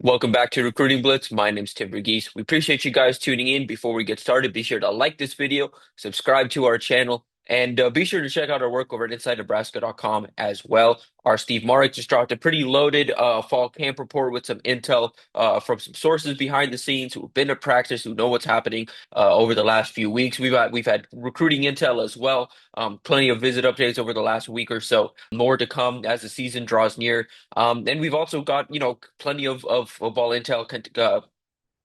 Welcome back to Recruiting Blitz. My name's Tim Verghese. We appreciate you guys tuning in. Before we get started, be sure to like this video, subscribe to our channel, and be sure to check out our work over at InsideNebraska.com as well. Our Steve Marek just dropped a pretty loaded fall camp report with some intel from some sources behind the scenes who've been to practice, who know what's happening over the last few weeks. We've had recruiting intel as well. Plenty of visit updates over the last week or so. More to come as the season draws near. And we've also got, plenty of football intel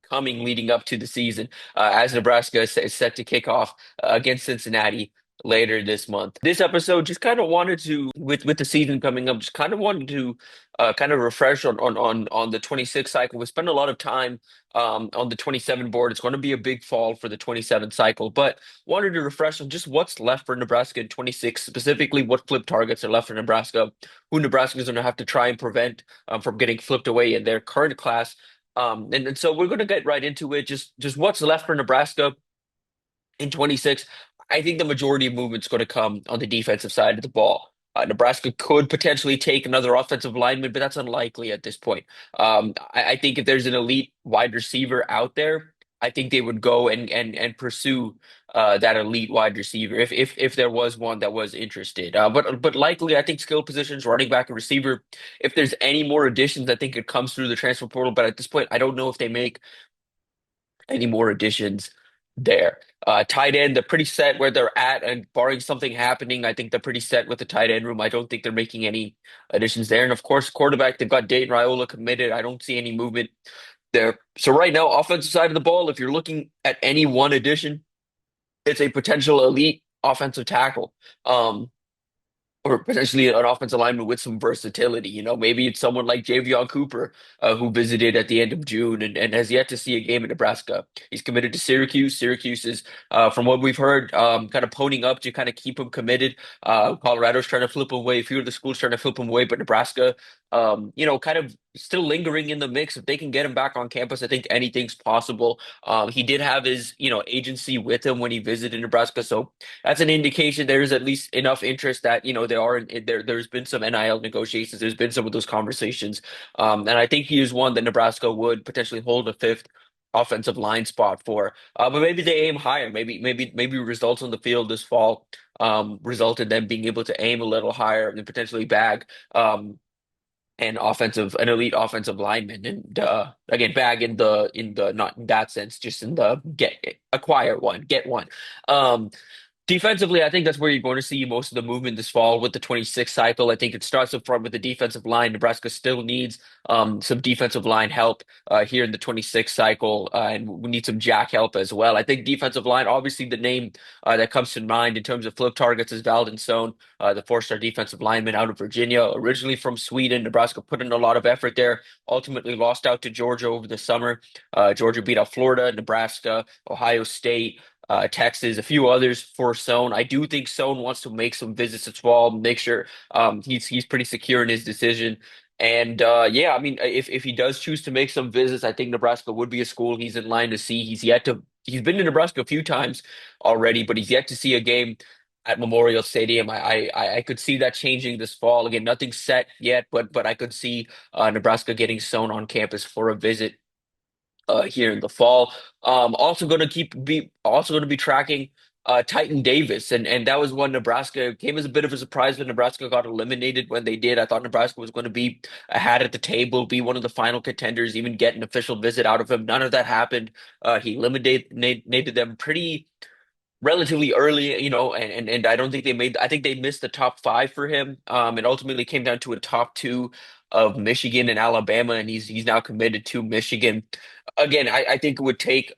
coming leading up to the season as Nebraska is set to kick off against Cincinnati later this month. This episode just kind of wanted to, with the season coming up, just kind of wanted to kind of refresh on the 26 cycle. We spent a lot of time on the 27 board. It's going to be a big fall for the 27 cycle, but wanted to refresh on just what's left for Nebraska in 26, specifically what flip targets are left for Nebraska, who Nebraska is going to have to try and prevent from getting flipped away in their current class. And so we're going to get right into it. Just what's left for Nebraska in 26. I think the majority of movement's going to come on the defensive side of the ball. Nebraska could potentially take another offensive lineman, but that's unlikely at this point. I think if there's an elite wide receiver out there, I think they would go and pursue that elite wide receiver if there was one that was interested. But likely, I think skill positions, running back and receiver. If there's any more additions, I think it comes through the transfer portal. But at this point, I don't know if they make any more additions there. Tight end, they're pretty set where they're at, and barring something happening, I think they're pretty set with the tight end room. I don't think they're making any additions there. And of course, quarterback, they've got Dayton Raiola committed. I don't see any movement there. So right now, offensive side of the ball, if you're looking at any one addition, it's a potential elite offensive tackle. Or potentially an offensive lineman with some versatility. Maybe it's someone like Javion Cooper, who visited at the end of June and has yet to see a game in Nebraska. He's committed to Syracuse. Syracuse is, from what we've heard, kind of ponying up to kind of keep him committed. Colorado's trying to flip him away. A few of the schools trying to flip him away, but Nebraska, kind of still lingering in the mix. If they can get him back on campus, I think anything's possible. He did have his, agency with him when he visited Nebraska, so that's an indication there's at least enough interest that there are there's been some NIL negotiations. There's been some of those conversations, and I think he is one that Nebraska would potentially hold a fifth offensive line spot for. But maybe they aim higher. Maybe results on the field this fall result in them being able to aim a little higher and potentially bag an elite offensive lineman, and again, bag in the not in that sense, just in the acquire one, get one. Um, Defensively, I think that's where you're going to see most of the movement this fall with the 26 cycle. I think it starts up front with the defensive line. Nebraska still needs some defensive line help here in the 26 cycle, and we need some jack help as well. I think defensive line, obviously, the name that comes to mind in terms of flip targets is Valdon Stone, the four-star defensive lineman out of Virginia, originally from Sweden. Nebraska put in a lot of effort there, ultimately lost out to Georgia over the summer. Georgia beat out Florida, Nebraska, Ohio State, Texas, a few others for Sohn. I do think Sohn wants to make some visits as well, make sure he's pretty secure in his decision. And yeah, I mean, if he does choose to make some visits, I think Nebraska would be a school he's in line to see. He's been to Nebraska a few times already, but he's yet to see a game at Memorial Stadium. I could see that changing this fall. Again, nothing's set yet, but I could see Nebraska getting Sohn on campus for a visit here in the fall. Also going to be tracking Titan Davis, and that was one Nebraska came as a bit of a surprise when Nebraska got eliminated when they did. I thought Nebraska was going to be a hat at the table, be one of the final contenders, even get an official visit out of him. None of that happened. He eliminated them pretty relatively early, and I don't think they made. I think they missed the top five for him. It ultimately came down to a top two of Michigan and Alabama, and he's now committed to Michigan. Again, I think it would take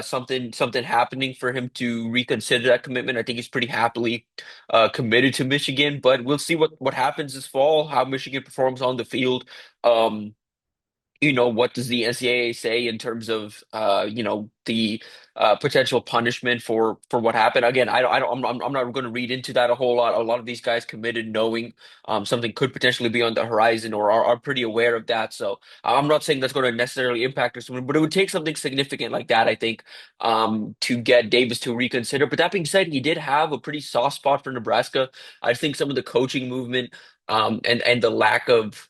something happening for him to reconsider that commitment. I think he's pretty happily committed to Michigan, but we'll see what happens this fall, how Michigan performs on the field. What does the NCAA say in terms of the potential punishment for what happened? Again, I'm not going to read into that a whole lot. A lot of these guys committed knowing something could potentially be on the horizon or are pretty aware of that. So I'm not saying that's going to necessarily impact us, but it would take something significant like that, I think, to get Davis to reconsider. But that being said, he did have a pretty soft spot for Nebraska. I think some of the coaching movement and the lack of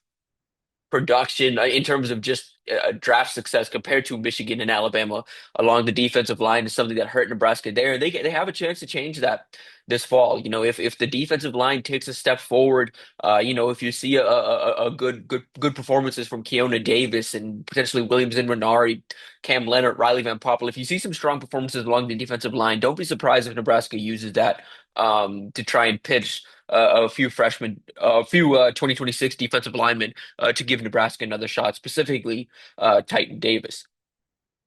production in terms of just draft success compared to Michigan and Alabama along the defensive line is something that hurt Nebraska there. They have a chance to change that this fall. If the defensive line takes a step forward, if you see a good performances from Keona Davis and potentially Williams and Renari, Cam Leonard, Riley Van Poppel, if you see some strong performances along the defensive line, don't be surprised if Nebraska uses that to try and pitch a few freshmen, a few 2026 defensive linemen to give Nebraska another shot, specifically Titan Davis.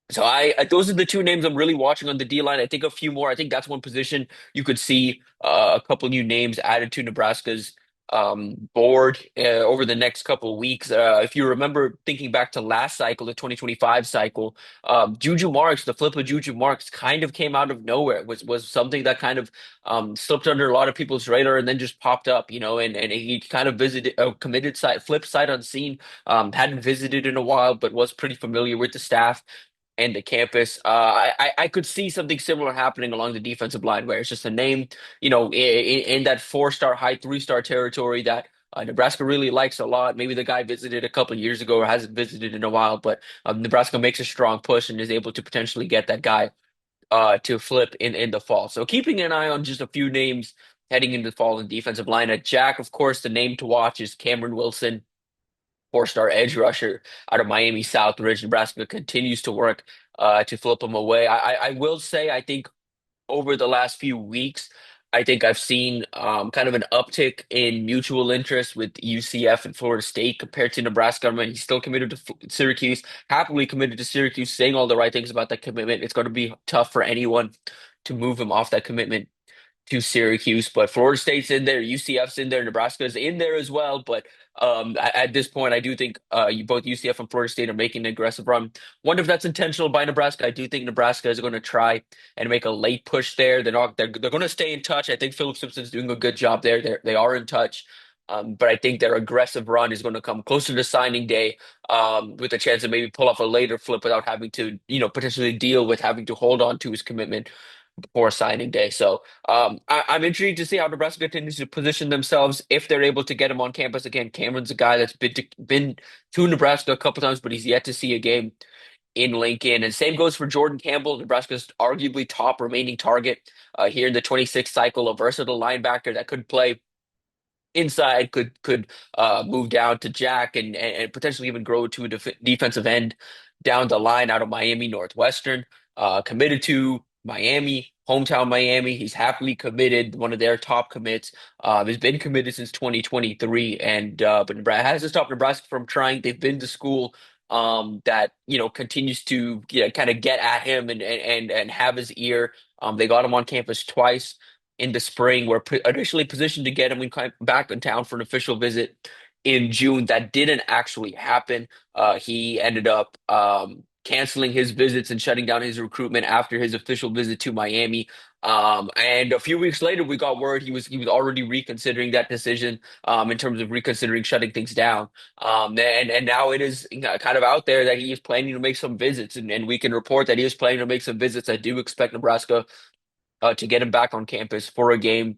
So those are the two names I'm really watching on the D line. I think a few more. I think that's one position you could see a couple new names added to Nebraska's board over the next couple of weeks. If you remember thinking back to last cycle, the 2025 cycle, Juju Marks, the flip of Juju Marks kind of came out of nowhere. It was something that kind of slipped under a lot of people's radar and then just popped up, and he kind of visited committed side flip side unseen. Hadn't visited in a while, but was pretty familiar with the staff and the campus. I could see something similar happening along the defensive line where it's just a name, in that four-star, high three-star territory that Nebraska really likes a lot. Maybe the guy visited a couple of years ago or hasn't visited in a while, but Nebraska makes a strong push and is able to potentially get that guy to flip in the fall. So keeping an eye on just a few names heading into the fall in defensive line. At Jack, of course, the name to watch is Cameron Wilson, four-star edge rusher out of Miami Southridge. Nebraska continues to work to flip him away. I will say, I think over the last few weeks, I think I've seen kind of an uptick in mutual interest with UCF and Florida State compared to Nebraska. I mean, he's still committed to Syracuse, happily committed to Syracuse, saying all the right things about that commitment. It's going to be tough for anyone to move him off that commitment to Syracuse, but Florida State's in there, UCF's in there, Nebraska's in there as well. But at this point, I do think both UCF and Florida State are making an aggressive run. Wonder if that's intentional by Nebraska. I do think Nebraska is going to try and make a late push there. They're going to stay in touch. I think Philip Simpson's doing a good job there. They are in touch. But I think their aggressive run is going to come closer to signing day, with a chance to maybe pull off a later flip without having to, potentially deal with having to hold on to his commitment before signing day. So I'm intrigued to see how Nebraska continues to position themselves if they're able to get him on campus again. Cameron's a guy that's been to Nebraska a couple times, but he's yet to see a game in Lincoln. And same goes for Jordan Campbell, Nebraska's arguably top remaining target here in the 26th cycle, a versatile linebacker that could play inside, could move down to Jack and potentially even grow to a defensive end down the line out of Miami Northwestern. Committed to Miami, hometown Miami. He's happily committed, one of their top commits. Has been committed since 2023, and but Nebraska hasn't stopped Nebraska from trying. They've been to school that continues to kind of get at him and have his ear. They got him on campus twice in the spring. We're initially positioned to get him back in town for an official visit in June. That didn't actually happen. He ended up canceling his visits and shutting down his recruitment after his official visit to Miami. And a few weeks later, we got word he was already reconsidering that decision in terms of reconsidering shutting things down. And now it is kind of out there that he is planning to make some visits, and we can report that he is planning to make some visits. I do expect Nebraska to get him back on campus for a game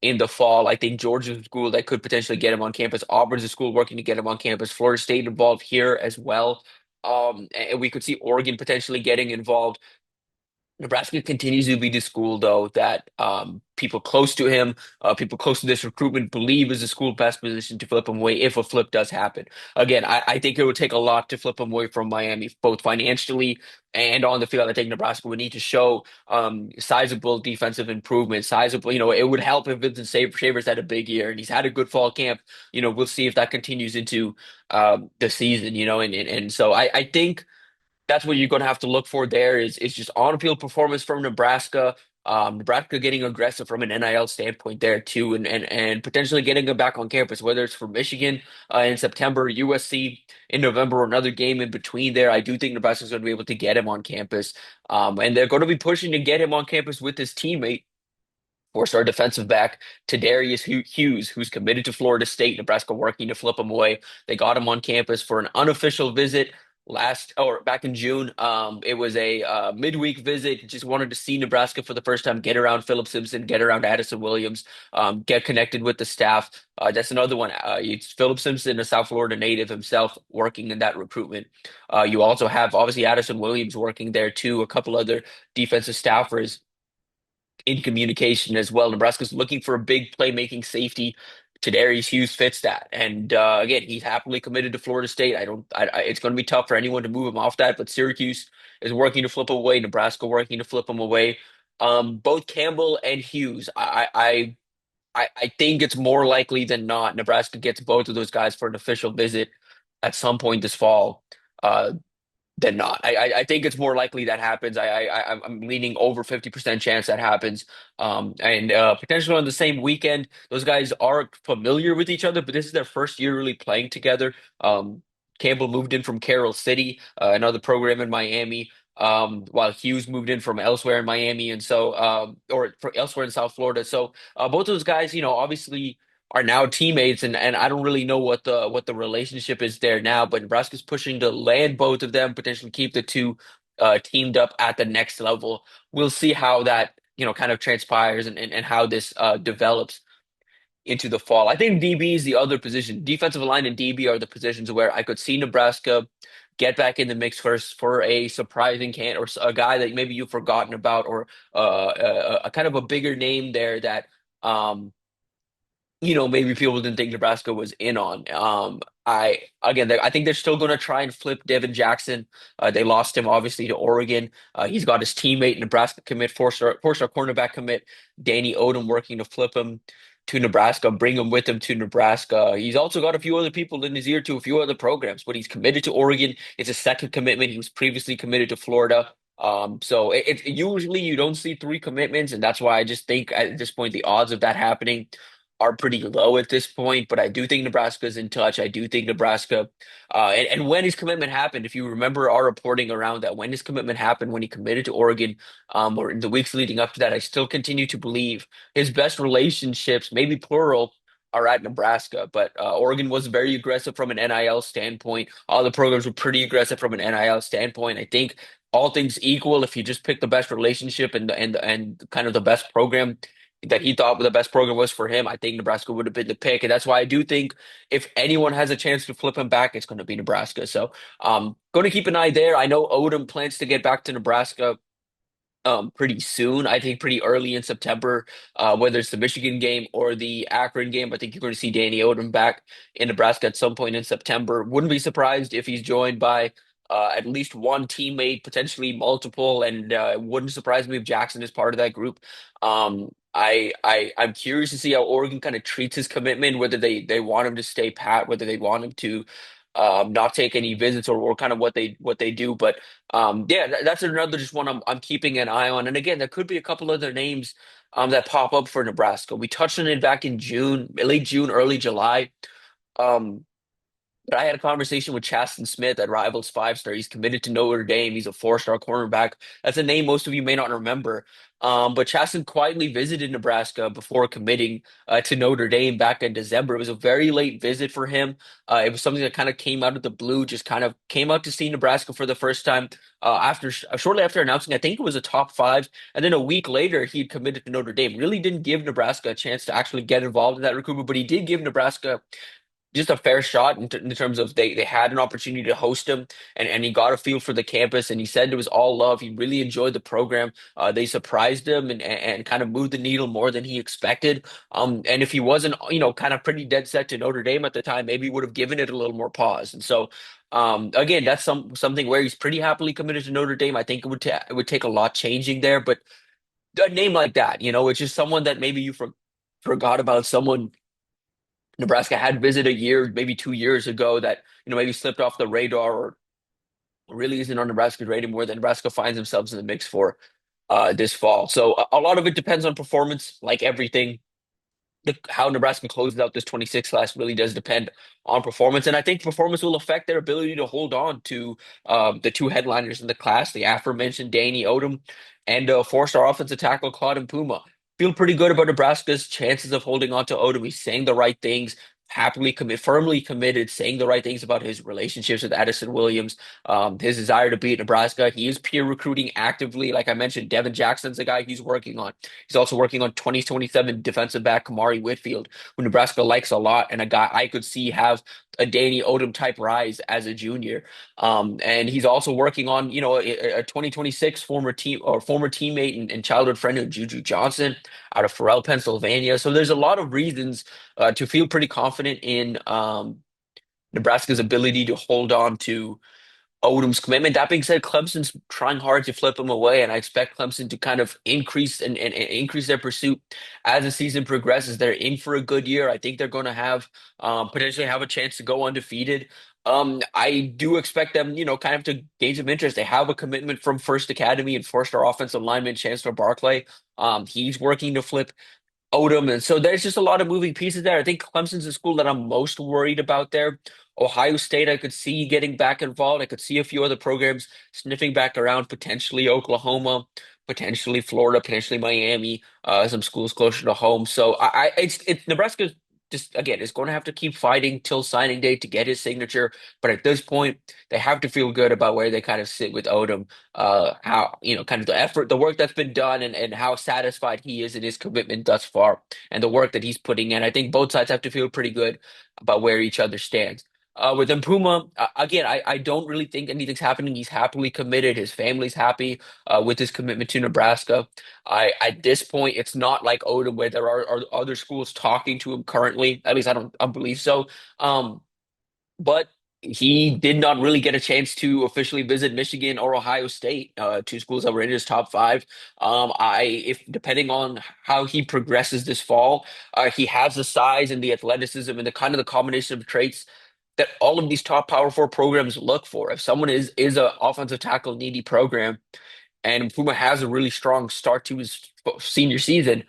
in the fall. I think Georgia's a school that could potentially get him on campus. Auburn's a school working to get him on campus. Florida State involved here as well. And we could see Oregon potentially getting involved. Nebraska continues to be the school, though, that people close to him, people close to this recruitment believe is the school best position to flip him away if a flip does happen. Again, I think it would take a lot to flip him away from Miami, both financially and on the field. I think Nebraska would need to show sizable defensive improvement, sizable, it would help if Vincent Shavers had a big year and he's had a good fall camp. We'll see if that continues into the season, and so I think that's what you're going to have to look for there is just on-field performance from Nebraska. Nebraska getting aggressive from an NIL standpoint there too, and potentially getting them back on campus, whether it's for Michigan in September, USC in November, or another game in between there. I do think Nebraska's going to be able to get him on campus, and they're going to be pushing to get him on campus with his teammate, four-star defensive back Tadarius Hughes, who's committed to Florida State. Nebraska working to flip him away. They got him on campus for an unofficial visit last or back in June. It was a midweek visit. Just wanted to see Nebraska for the first time, get around Philip Simpson, get around Addison Williams, get connected with the staff. That's another one. It's Philip Simpson, a South Florida native himself, working in that recruitment. You also have obviously Addison Williams working there too, a couple other defensive staffers in communication as well. Nebraska's looking for a big playmaking safety. Tadarius Hughes fits that, and again, he's happily committed to Florida State. I don't. It's going to be tough for anyone to move him off that, but Syracuse is working to flip him away. Nebraska working to flip him away. Both Campbell and Hughes. I think it's more likely than not Nebraska gets both of those guys for an official visit at some point this fall. Uh, than not. I think it's more likely that happens. I'm leaning over 50% chance that happens. And potentially on the same weekend. Those guys are familiar with each other, but this is their first year really playing together. Campbell moved in from Carroll City, another program in Miami. While Hughes moved in from elsewhere in Miami, and so or for elsewhere in South Florida. So both those guys, obviously are now teammates, and I don't really know what the relationship is there now, but Nebraska's pushing to land both of them, potentially keep the two teamed up at the next level. We'll see how that kind of transpires and how this develops into the fall. I think DB is the other position. Defensive line and DB are the positions where I could see Nebraska get back in the mix first for a surprising can or a guy that maybe you've forgotten about, or a kind of a bigger name there that um maybe people didn't think Nebraska was in on. I think they're still going to try and flip Devin Jackson. They lost him obviously to Oregon. He's got his teammate Nebraska commit, four-star cornerback commit Danny Odom working to flip him to Nebraska, bring him with him to Nebraska. He's also got a few other people in his ear to a few other programs, but he's committed to Oregon. It's a second commitment. He was previously committed to Florida. So it's usually you don't see three commitments, and that's why I just think at this point the odds of that happening are pretty low at this point, but I do think Nebraska's in touch. I do think Nebraska, and when his commitment happened, if you remember our reporting around that, when his commitment happened, when he committed to Oregon, or in the weeks leading up to that, I still continue to believe his best relationships, maybe plural, are at Nebraska. But Oregon was very aggressive from an NIL standpoint. All the programs were pretty aggressive from an NIL standpoint. I think all things equal, if you just pick the best relationship and kind of the best program that he thought the best program was for him, I think Nebraska would have been the pick. And that's why I do think if anyone has a chance to flip him back, it's going to be Nebraska. So going to keep an eye there. I know Odom plans to get back to Nebraska pretty soon. I think pretty early in September, whether it's the Michigan game or the Akron game. I think you're going to see Danny Odom back in Nebraska at some point in September. Wouldn't be surprised if he's joined by at least one teammate, potentially multiple, and it wouldn't surprise me if Jackson is part of that group. I'm curious to see how Oregon kind of treats his commitment, whether they want him to stay pat, whether they want him to not take any visits, or kind of what they do. But yeah, that's another just one I'm keeping an eye on. And again, there could be a couple other names that pop up for Nebraska. We touched on it back in June, late June, early July. Um, but I had a conversation with Chasten Smith at Rivals Five Star. He's committed to Notre Dame. He's a four-star cornerback. That's a name most of you may not remember. But Chasten quietly visited Nebraska before committing to Notre Dame back in December. It was a very late visit for him. It was something that kind of came out of the blue, just kind of came out to see Nebraska for the first time after shortly after announcing, I think it was a top five. And then a week later, he had committed to Notre Dame. Really didn't give Nebraska a chance to actually get involved in that recruitment, but he did give Nebraska just a fair shot in terms of they had an opportunity to host him, and he got a feel for the campus, and he said it was all love. He really enjoyed the program. They surprised him and kind of moved the needle more than he expected. And if he wasn't, kind of pretty dead set to Notre Dame at the time, maybe he would have given it a little more pause. And so, again, that's something where he's pretty happily committed to Notre Dame. I think it would take a lot changing there, but a name like that, it's just someone that maybe you forgot about, someone Nebraska had visited a year, maybe 2 years ago, that maybe slipped off the radar or really isn't on Nebraska's radar more than Nebraska finds themselves in the mix for this fall. So a lot of it depends on performance, like everything. How Nebraska closes out this 26 class really does depend on performance, and I think performance will affect their ability to hold on to the two headliners in the class, the aforementioned Danny Odom and four-star offensive tackle Claude Puma. Feel pretty good about Nebraska's chances of holding on to Odom. He's saying the right things. firmly committed, saying the right things about his relationships with Addison Williams, his desire to be at Nebraska. He is peer recruiting actively. Like I mentioned, Devin Jackson's a guy he's working on. He's also working on 2027 defensive back Kamari Whitfield, who Nebraska likes a lot, and a guy I could see have a Danny Odom type rise as a junior. And he's also working on, a 2026 former teammate and childhood friend of Juju Johnson out of Farrell, Pennsylvania. So there's a lot of reasons to feel pretty confident in Nebraska's ability to hold on to Odom's commitment. That being said, Clemson's trying hard to flip him away, and I expect Clemson to kind of increase and increase their pursuit as the season progresses. They're in for a good year. I think they're going to have potentially have a chance to go undefeated. I do expect them, kind of to gain some interest. They have a commitment from First Academy and four-star offensive lineman Chancellor Barclay. He's working to flip Odom. And so there's just a lot of moving pieces there. I think Clemson's the school that I'm most worried about there. Ohio State, I could see getting back involved. I could see a few other programs sniffing back around, potentially Oklahoma, potentially Florida, potentially Miami, some schools closer to home. So it's Nebraska just again is going to have to keep fighting till signing day to get his signature. But at this point, they have to feel good about where they kind of sit with Odom, how kind of the effort, the work that's been done, and how satisfied he is in his commitment thus far, and the work that he's putting in. I think both sides have to feel pretty good about where each other stands. With Puma, again, I don't really think anything's happening. He's happily committed. His family's happy with his commitment to Nebraska. At this point, it's not like Odom where there are other schools talking to him currently. At least I don't believe so. Um, but he did not really get a chance to officially visit Michigan or Ohio State, two schools that were in his top five. If depending on how he progresses this fall, he has the size and the athleticism and the kind of the combination of traits that all of these top Power Four programs look for. If someone is a offensive tackle needy program, and Puma has a really strong start to his senior season,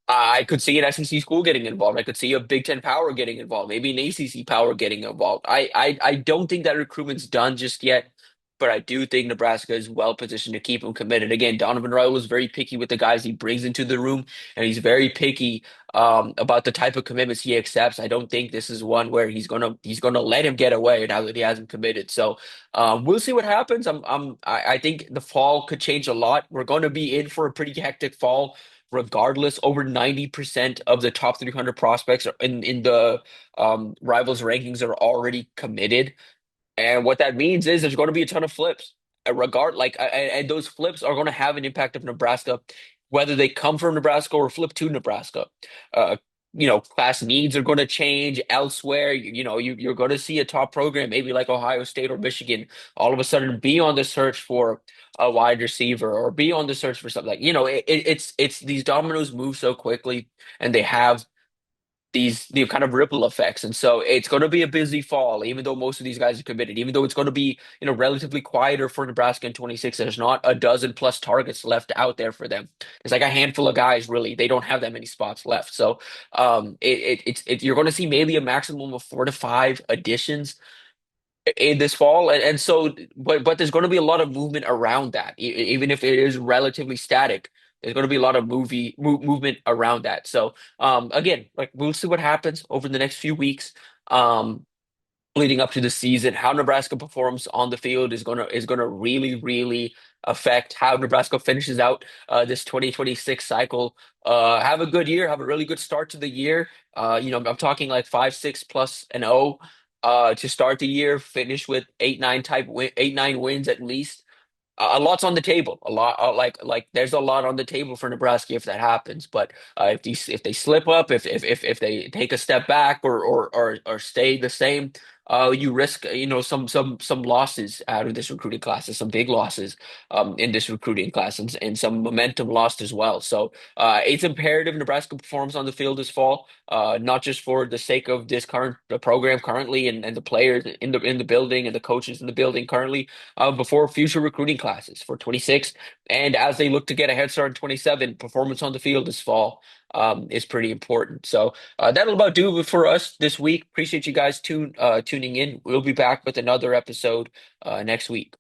I could see an SEC school getting involved. I could see a Big Ten power getting involved, maybe an ACC power getting involved. I don't think that recruitment's done just yet, but I do think Nebraska is well positioned to keep him committed. Again, Donovan Roy was very picky with the guys he brings into the room, and he's very picky about the type of commitments he accepts. I don't think this is one where he's gonna let him get away now that he hasn't committed. So we'll see what happens. I think the fall could change a lot. We're going to be in for a pretty hectic fall regardless. Over 90% of the top 300 prospects are in the rivals rankings are already committed. And what that means is there's going to be a ton of flips. And those flips are going to have an impact of Nebraska, whether they come from Nebraska or flip to Nebraska. Uh, class needs are going to change elsewhere. You're going to see a top program, maybe like Ohio State or Michigan, all of a sudden be on the search for a wide receiver or be on the search for something it's these dominoes move so quickly, and they have these kind of ripple effects. And so it's going to be a busy fall, even though most of these guys are committed, even though it's going to be, relatively quieter for Nebraska in 26. There's not a dozen plus targets left out there for them. It's like a handful of guys, really. They don't have that many spots left. So you're going to see maybe a maximum of 4 to 5 additions in this fall, and so but there's going to be a lot of movement around that, even if it is relatively static. There's going to be a lot of movement around that. So again, like we'll see what happens over the next few weeks. Leading up to the season, how Nebraska performs on the field is gonna really really affect how Nebraska finishes out this 2026 cycle. Have a good year, have a really good start to the year. I'm talking like 5, 6 plus and 0 to start the year. Finish with 8, 9 wins at least. A lot's on the table. A lot, like there's a lot on the table for Nebraska if that happens. But if they slip up, if they take a step back or stay the same, you risk some losses out of this recruiting classes, some big losses in this recruiting class, and some momentum lost as well. So it's imperative Nebraska performs on the field this fall, not just for the sake of this current the program currently and the players in the building and the coaches in the building currently, before future recruiting classes for 26. And as they look to get a head start in 27, performance on the field this fall is pretty important. So that'll about do it for us this week. Appreciate you guys tuning in. We'll be back with another episode next week.